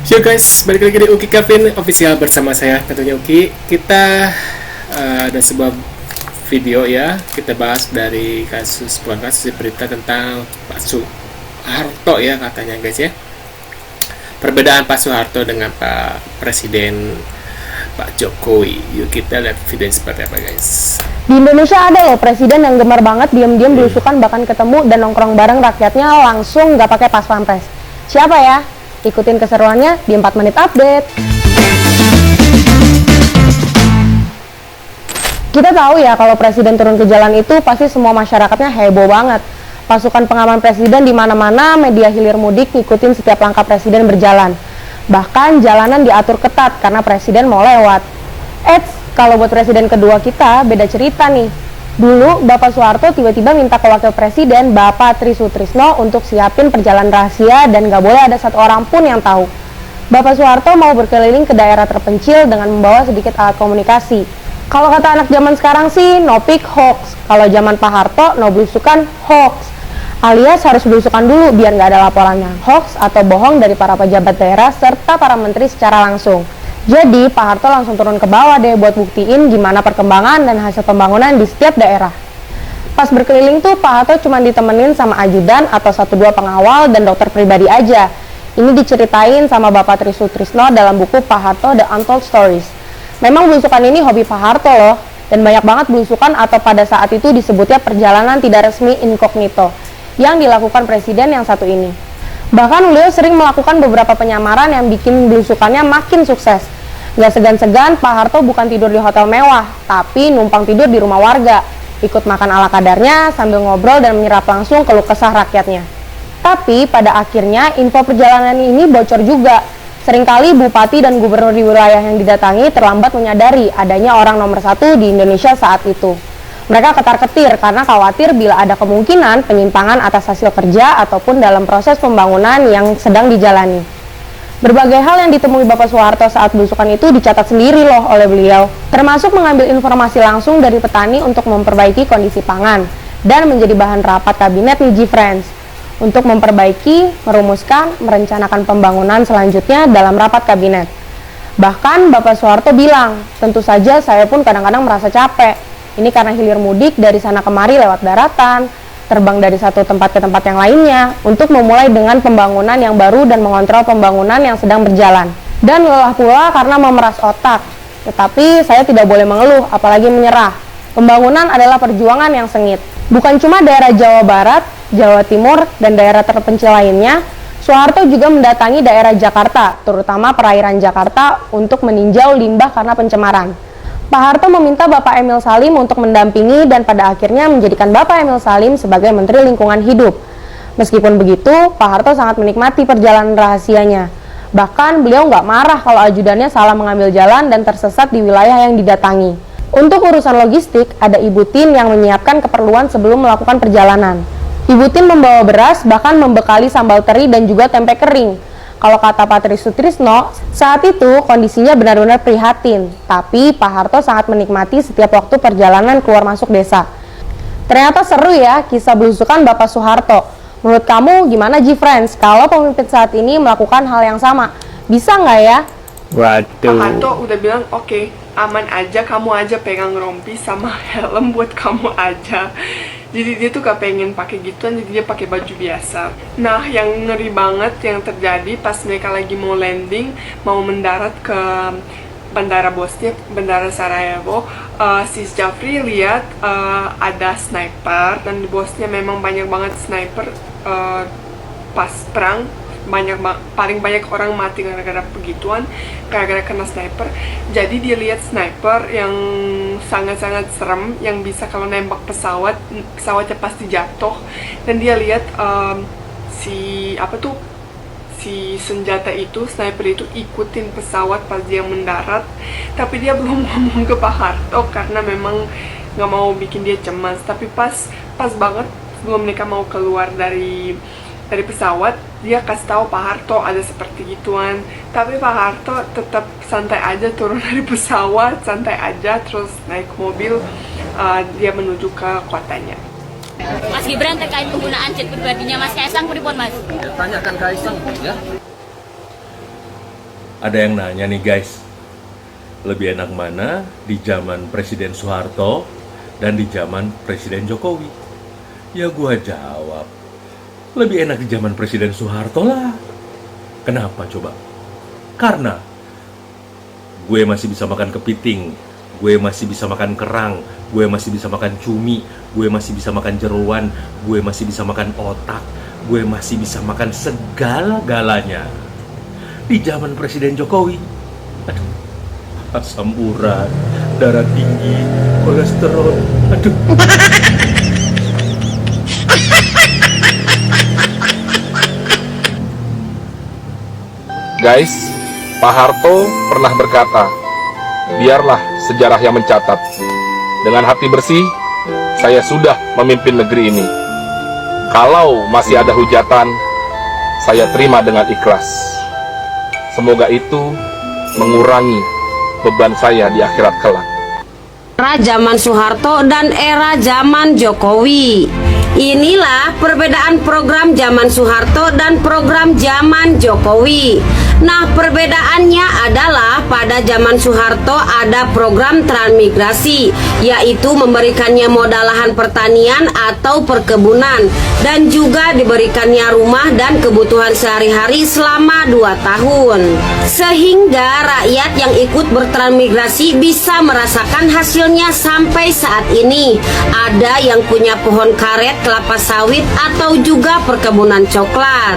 Yo guys, balik lagi di Uki Kevin official bersama saya tentunya Uki. Kita ada sebuah video ya, kita bahas dari kasus berita tentang Pak Soeharto ya katanya guys ya. Perbedaan Pak Soeharto dengan Pak Presiden Pak Jokowi. Yuk kita lihat video seperti apa guys. Di Indonesia ada loh presiden yang gemar banget diam-diam belusukan, bahkan ketemu dan nongkrong bareng rakyatnya langsung nggak pakai pas pampres. Siapa ya? Ikutin keseruannya di 4 menit update. Kita tahu ya kalau presiden turun ke jalan itu pasti semua masyarakatnya heboh banget. Pasukan pengaman presiden di mana-mana, media hilir mudik ngikutin setiap langkah presiden berjalan. Bahkan jalanan diatur ketat karena presiden mau lewat. Kalau buat presiden kedua kita beda cerita nih. Dulu Bapak Soeharto tiba-tiba minta ke Wakil Presiden Bapak Tri Sutrisno untuk siapin perjalanan rahasia dan gak boleh ada satu orang pun yang tahu. Bapak Soeharto mau berkeliling ke daerah terpencil dengan membawa sedikit alat komunikasi. Kalau kata anak zaman sekarang sih no pick hoax. Kalau zaman Pak Harto no belusukan hoax. Alias harus belusukan dulu biar gak ada laporannya hoax atau bohong dari para pejabat daerah serta para menteri secara langsung. Jadi Pak Harto langsung turun ke bawah deh buat buktiin gimana perkembangan dan hasil pembangunan di setiap daerah. Pas berkeliling tuh Pak Harto cuma ditemenin sama ajudan atau 1-2 pengawal dan dokter pribadi aja. Ini diceritain sama Bapak Tri Sutrisno dalam buku Pak Harto The Untold Stories. Memang belusukan ini hobi Pak Harto loh, dan banyak banget belusukan atau pada saat itu disebutnya perjalanan tidak resmi incognito yang dilakukan presiden yang satu ini. Bahkan beliau sering melakukan beberapa penyamaran yang bikin belusukannya makin sukses. Gak segan-segan Pak Harto bukan tidur di hotel mewah, tapi numpang tidur di rumah warga, ikut makan ala kadarnya sambil ngobrol dan menyerap langsung keluh kesah rakyatnya. Tapi pada akhirnya info perjalanan ini bocor juga. Seringkali bupati dan gubernur di wilayah yang didatangi terlambat menyadari adanya orang nomor 1 di Indonesia saat itu. Mereka ketar-ketir karena khawatir bila ada kemungkinan penyimpangan atas hasil kerja ataupun dalam proses pembangunan yang sedang dijalani. Berbagai hal yang ditemui Bapak Soeharto saat belusukan itu dicatat sendiri loh oleh beliau, termasuk mengambil informasi langsung dari petani untuk memperbaiki kondisi pangan dan menjadi bahan rapat kabinet nih G-Friends untuk memperbaiki, merumuskan, merencanakan pembangunan selanjutnya dalam rapat kabinet. Bahkan Bapak Soeharto bilang, tentu saja saya pun kadang-kadang merasa capek. Ini karena hilir mudik dari sana kemari lewat daratan, terbang dari satu tempat ke tempat yang lainnya untuk memulai dengan pembangunan yang baru dan mengontrol pembangunan yang sedang berjalan. Dan lelah pula karena memeras otak. Tetapi saya tidak boleh mengeluh, apalagi menyerah. Pembangunan adalah perjuangan yang sengit. Bukan cuma daerah Jawa Barat, Jawa Timur, dan daerah terpencil lainnya, Soeharto juga mendatangi daerah Jakarta, terutama perairan Jakarta untuk meninjau limbah karena pencemaran. Pak Harto meminta Bapak Emil Salim untuk mendampingi dan pada akhirnya menjadikan Bapak Emil Salim sebagai Menteri Lingkungan Hidup. Meskipun begitu, Pak Harto sangat menikmati perjalanan rahasianya. Bahkan beliau nggak marah kalau ajudannya salah mengambil jalan dan tersesat di wilayah yang didatangi. Untuk urusan logistik, ada Ibu Tin yang menyiapkan keperluan sebelum melakukan perjalanan. Ibu Tin membawa beras, bahkan membekali sambal teri dan juga tempe kering. Kalau kata Pak Tri Sutrisno, saat itu kondisinya benar-benar prihatin, tapi Pak Harto sangat menikmati setiap waktu perjalanan keluar masuk desa. Ternyata seru ya kisah belusukan Bapak Soeharto. Menurut kamu gimana G-Friends kalau pemimpin saat ini melakukan hal yang sama? Bisa nggak ya? Pak Harto udah bilang oke, aman aja, kamu aja pegang rompi sama helm buat kamu aja. Jadi dia tuh gak pengen pakai gituan, jadi dia pakai baju biasa. Nah, yang ngeri banget yang terjadi pas mereka lagi mau landing, mau mendarat ke bandara Bosnia, bandara Sarajevo, si Jafri lihat ada sniper, dan di Bosnia memang banyak banget sniper pas perang. Paling banyak orang mati gara-gara begituan, gara-gara kena sniper. Jadi dia lihat sniper yang sangat-sangat serem, yang bisa kalau nembak pesawatnya pasti jatuh. Dan dia lihat si senjata itu, sniper itu ikutin pesawat pas dia mendarat. Tapi dia belum ngomong ke Pak Harto karena memang nggak mau bikin dia cemas. Tapi pas banget sebelum mereka mau keluar dari pesawat, dia kasih tahu Pak Harto ada seperti gituan. Tapi Pak Harto tetap santai aja turun dari pesawat, santai aja terus naik mobil, dia menuju ke kotanya. Mas Gibran terkait penggunaan jet pribadinya Mas Kaisang, pripun Mas? Tanyakan Kaisang ya. Ada yang nanya nih guys, lebih enak mana di zaman Presiden Soeharto dan di zaman Presiden Jokowi? Ya gua jawab, lebih enak di zaman Presiden Soeharto lah. Kenapa coba? Karena gue masih bisa makan kepiting, gue masih bisa makan kerang, gue masih bisa makan cumi, gue masih bisa makan jeruan, gue masih bisa makan otak, gue masih bisa makan segala-galanya. Di zaman Presiden Jokowi, aduh, asam urat, darah tinggi, kolesterol, aduh. Guys, Pak Harto pernah berkata, biarlah sejarah yang mencatat. Dengan hati bersih, saya sudah memimpin negeri ini. Kalau masih ada hujatan, saya terima dengan ikhlas. Semoga itu mengurangi beban saya di akhirat kelak. Era zaman Soeharto dan era zaman Jokowi. Inilah perbedaan program zaman Soeharto dan program zaman Jokowi. Nah, perbedaannya adalah pada zaman Soeharto ada program transmigrasi, yaitu memberikannya modal lahan pertanian atau perkebunan, dan juga diberikannya rumah dan kebutuhan sehari-hari selama 2 tahun. Sehingga rakyat yang ikut bertransmigrasi bisa merasakan hasilnya sampai saat ini. Ada yang punya pohon karet, kelapa sawit, atau juga perkebunan coklat.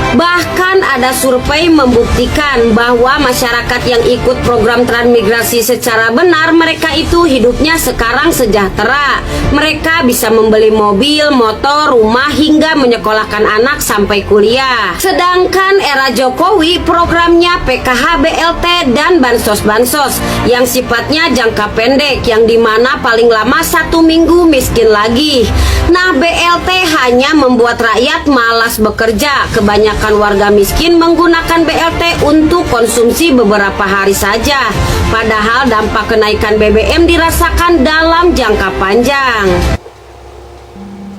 Bahkan ada survei membuktikan bahwa masyarakat yang ikut program transmigrasi secara benar, mereka itu hidupnya sekarang sejahtera. Mereka bisa membeli mobil, motor, rumah, hingga menyekolahkan anak sampai kuliah. Sedangkan era Jokowi programnya PKH, BLT, dan bansos-bansos yang sifatnya jangka pendek, yang dimana paling lama 1 minggu miskin lagi. Nah, BLT hanya membuat rakyat malas bekerja. Kebanyakan warga miskin menggunakan BLT untuk konsumsi beberapa hari saja. Padahal dampak kenaikan BBM dirasakan dalam jangka panjang.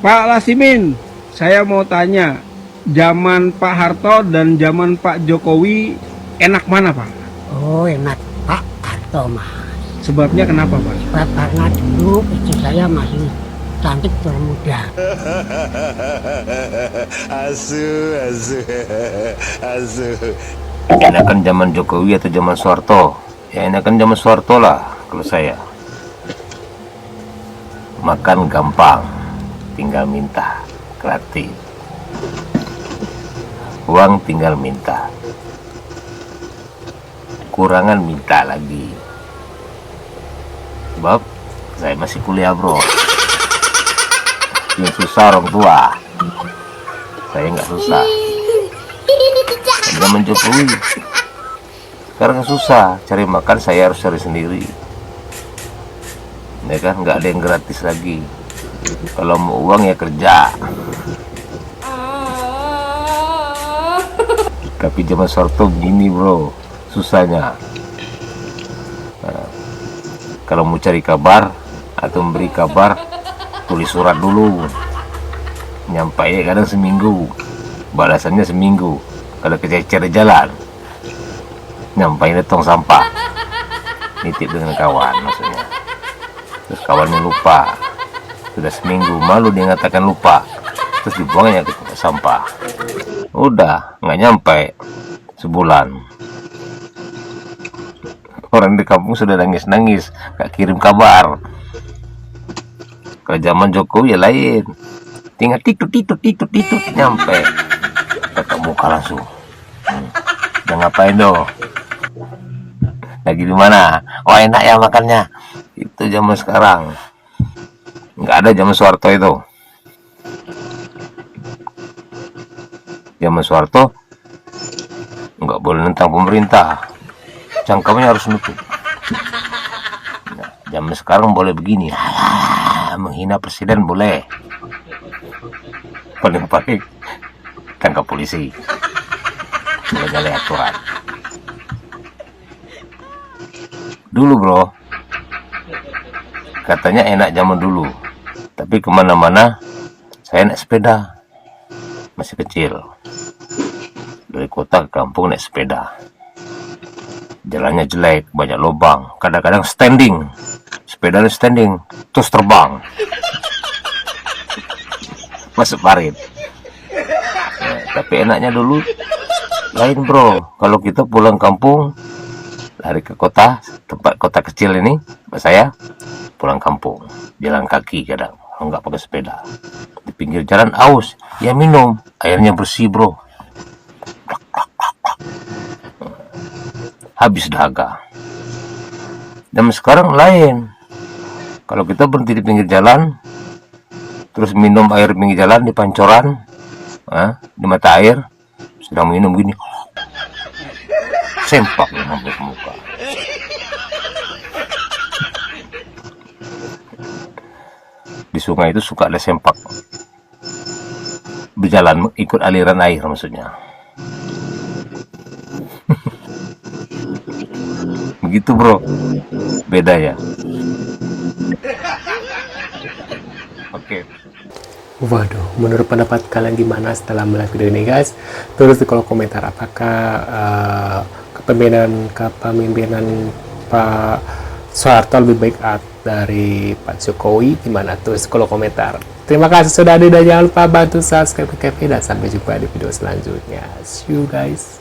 Pak Lasimin, saya mau tanya, zaman Pak Harto dan zaman Pak Jokowi enak mana, Pak? Oh, enak Pak Harto, Mas. Sebabnya kenapa, Pak? Sebab karena dulu istri saya masih cantik termuda. Asu. Enakan zaman Jokowi atau zaman Soeharto? Ya enakan zaman Soeharto lah kalau saya. Makan gampang, tinggal minta, gratis. Uang tinggal minta. Kurangan minta lagi. Sebab saya masih kuliah, bro. Yang susah orang tua, saya nggak susah. Zaman Jokowi sekarang susah cari makan, saya harus cari sendiri, ya kan, nggak ada yang gratis lagi. Kalau mau uang ya kerja. Tapi zaman Soeharto begini, bro, susahnya. Nah, kalau mau cari kabar atau memberi kabar, tulis surat dulu, nyampe kadang seminggu, balasannya seminggu. Kalau kececer jalan, nyampe tong sampah, nitip dengan kawan maksudnya. Terus kawannya lupa, sudah seminggu, malu dia ngatakan lupa, terus dibuangnya ke sampah. Udah nggak nyampe sebulan, orang di kampung sudah nangis-nangis, gak kirim kabar. Kalau zaman Jokowi ya lain, tinggal titut nyampe ketemu muka langsung. Udah ngapain dong? Lagi di mana? Oh enak ya makannya. Itu zaman sekarang. Nggak ada zaman Soeharto itu. Zaman Soeharto nggak boleh nentang pemerintah, cangkemnya harus nutup. Nah, zaman sekarang boleh begini. Menghina presiden boleh, paling tangkap polisi, mulai aturan. Dulu bro, katanya enak zaman dulu, tapi kemana-mana saya naik sepeda, masih kecil, dari kota ke kampung naik sepeda. Jalannya jelek, banyak lubang, kadang-kadang standing, sepedanya standing, terus terbang masuk parit. Tapi enaknya dulu lain bro, kalau kita pulang kampung lari ke kota, tempat kota kecil ini, saya pulang kampung jalan kaki kadang, nggak pakai sepeda. Di pinggir jalan aus, ya minum, airnya bersih bro, habis dahaga. Dan sekarang lain, kalau kita berhenti di pinggir jalan terus minum air pinggir jalan di pancoran, di mata air, sedang minum gini, sempak sampai ke muka. Di sungai itu suka ada sempak, berjalan ikut aliran air maksudnya. Begitu bro, beda ya. Oke. Waduh, menurut pendapat kalian gimana setelah melihat video ini guys? Tulis di kolom komentar apakah kepemimpinan Pak Soeharto lebih baik dari Pak Jokowi, gimana? Tulis di kolom komentar. Terima kasih sudah hadir dan jangan lupa bantu subscribe ke Kevin dan sampai jumpa di video selanjutnya. See you guys.